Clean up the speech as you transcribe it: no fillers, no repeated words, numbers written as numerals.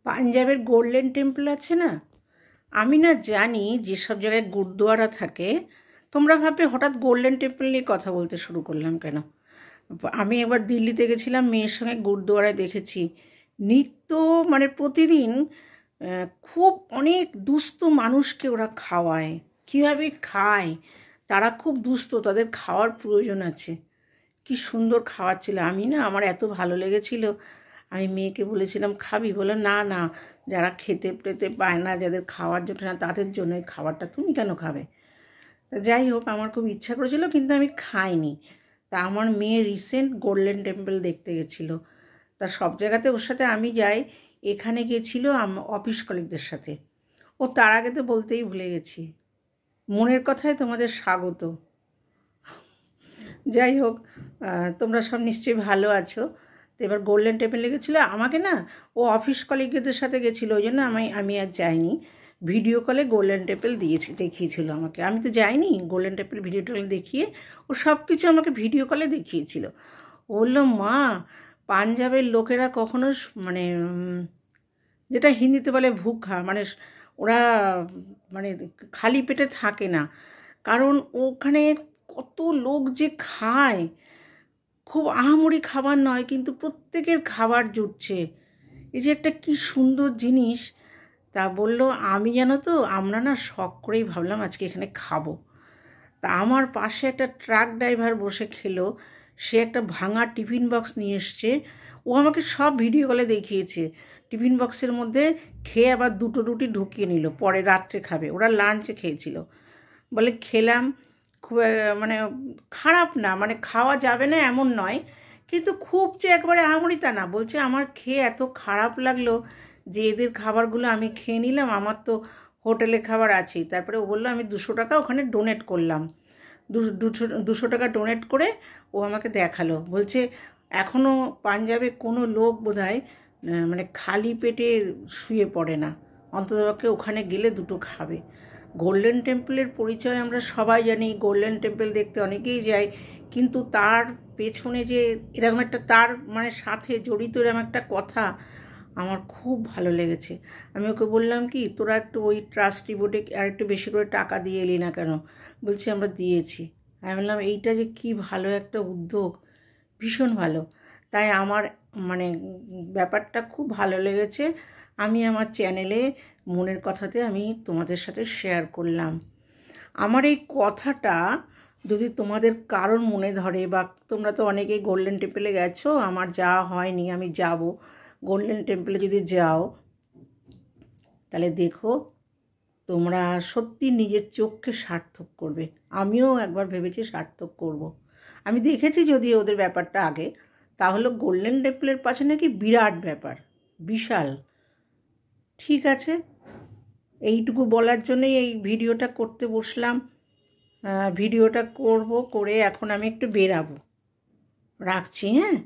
পাঞ্জাবের golden temple আছে না, আমি না জানি যেসব জায়গায় গুরুদুয়ারা থাকে। তোমরা ভাববে হঠাৎ গোল্ডেন টেম্পল নিয়ে কথা বলতে শুরু করলাম কেন। আমি একবার দিল্লিতে গেছিলাম, মেয়ের সঙ্গে গুরুদুয়ারায় দেখেছি নিত্য মানে প্রতিদিন খুব অনেক দুস্থ মানুষকে ওরা খাওয়ায়। কীভাবে খায়, তারা খুব দুস্থ, তাদের খাওয়ার প্রয়োজন আছে। কি সুন্দর খাওয়াচ্ছিল, আমি না আমার এত ভালো লেগেছিল। আমি মেয়েকে বলেছিলাম খাবি, বলে না না, যারা খেতে পেতে পায় না, যাদের খাওয়ার জন্য না, তাদের জন্য এই খাবারটা, তুমি কেন খাবে। তা যাই হোক, আমার খুব ইচ্ছা করেছিল কিন্তু আমি খাইনি। তা আমার মেয়ে রিসেন্ট গোল্ডেন টেম্পল দেখতে গেছিলো। তা সব জায়গাতে ওর সাথে আমি যাই, এখানে গিয়েছিল অফিস কলিগদের সাথে। ও তার আগে তো বলতেই ভুলে গেছি, মনের কথায় তোমাদের স্বাগত। যাই হোক, তোমরা সব নিশ্চয়ই ভালো আছো। তো এবার গোল্ডেন টেম্পলে গেছিলো, আমাকে না ও অফিস কলিগদের সাথে গেছিলো, ওই জন্য আমি আর যাইনি। ভিডিও কলে গোল্ডেন টেম্পল দেখিয়েছিল আমাকে। আমি তো যাইনি, গোল্ডেন টেম্পল ভিডিও কলে দেখিয়ে ও সব কিছু আমাকে ভিডিও কলে দেখিয়েছিল। ও বললো মা, পাঞ্জাবের লোকেরা কখনো মানে যেটা হিন্দিতে বলে ভুখা, মানে ওরা মানে খালি পেটে থাকে না। কারণ ওখানে কত লোক যে খায়, খুব আহামরি খাবার নয়, কিন্তু প্রত্যেকের খাবার জুটছে। এই যে একটা কি সুন্দর জিনিস। তা বললো আমি জানো তো, আমরা না শখ করেই ভাবলাম আজকে এখানে খাবো। তা আমার পাশে একটা ট্রাক ড্রাইভার বসে খেলো, সে একটা ভাঙা টিফিন বক্স নিয়ে এসছে। ও আমাকে সব ভিডিও কলে দেখিয়েছে। টিফিন বক্সের মধ্যে খেয়ে আবার দুটো রুটি ঢুকিয়ে নিল, পরে রাত্রে খাবে। ওরা লাঞ্চে খেয়েছিল। বলে খেলাম, খুব মানে খারাপ না, মানে খাওয়া যাবে না এমন নয়, কিন্তু খুব যে একবারে আহামরি তা না। বলছে আমার খেয়ে এত খারাপ লাগলো যে এদের খাবারগুলো আমি খেয়ে নিলাম, আমার তো হোটেলে খাবার আছেই। তারপরে ও বললো আমি 200 টাকা ওখানে ডোনেট করলাম। 200 টাকা ডোনেট করে ও আমাকে দেখালো, বলছে এখনও পাঞ্জাবে কোনো লোক বোধহয় মানে খালি পেটে শুয়ে পড়ে না, অন্ততপক্ষে ওখানে গেলে দুটো খাবে। গোল্ডেন টেম্পলের পরিচয় আমরা সবাই জানি, গোল্ডেন টেম্পল দেখতে অনেকেই যায়, কিন্তু তার পেছনে যে এরকম একটা তার মানে সাথে জড়িত এরকম একটা কথা আমার খুব ভালো লেগেছে। আমি ওকে বললাম কি, তোরা একটু ওই ট্রাস্টি বোর্ডে আর একটু বেশি করে টাকা দিয়ে এলি না কেন। বলছি আমরা দিয়েছি। আমি বললাম এইটা যে কি ভালো একটা উদ্যোগ, ভীষণ ভালো। তাই আমার মানে ব্যাপারটা খুব ভালো লেগেছে। আমি আমার চ্যানেলে মনের কথাতে আমি তোমাদের সাথে শেয়ার করলাম। আমার এই কথাটা যদি তোমাদের কারোর মনে ধরে, বা তোমরা তো অনেকেই গোল্ডেন টেম্পলে গেছো, আমার যাওয়া হয়নি, আমি যাব। গোল্ডেন টেম্পলে যদি যাও তাহলে দেখো, তোমরা সত্যি নিজের চোখকে সার্থক করবে। আমিও একবার ভেবেছি সার্থক করব। আমি দেখেছি যদি ওদের ব্যাপারটা আগে, তাহলে গোল্ডেন টেম্পলের পাশে নাকি বিরাট ব্যাপার, বিশাল। ঠিক আছে, এইটুকু বলার জন্যই এই ভিডিওটা করতে বসলাম। ভিডিওটা করব, করে এখন আমি একটু বেরাবো। রাখছি, হ্যাঁ।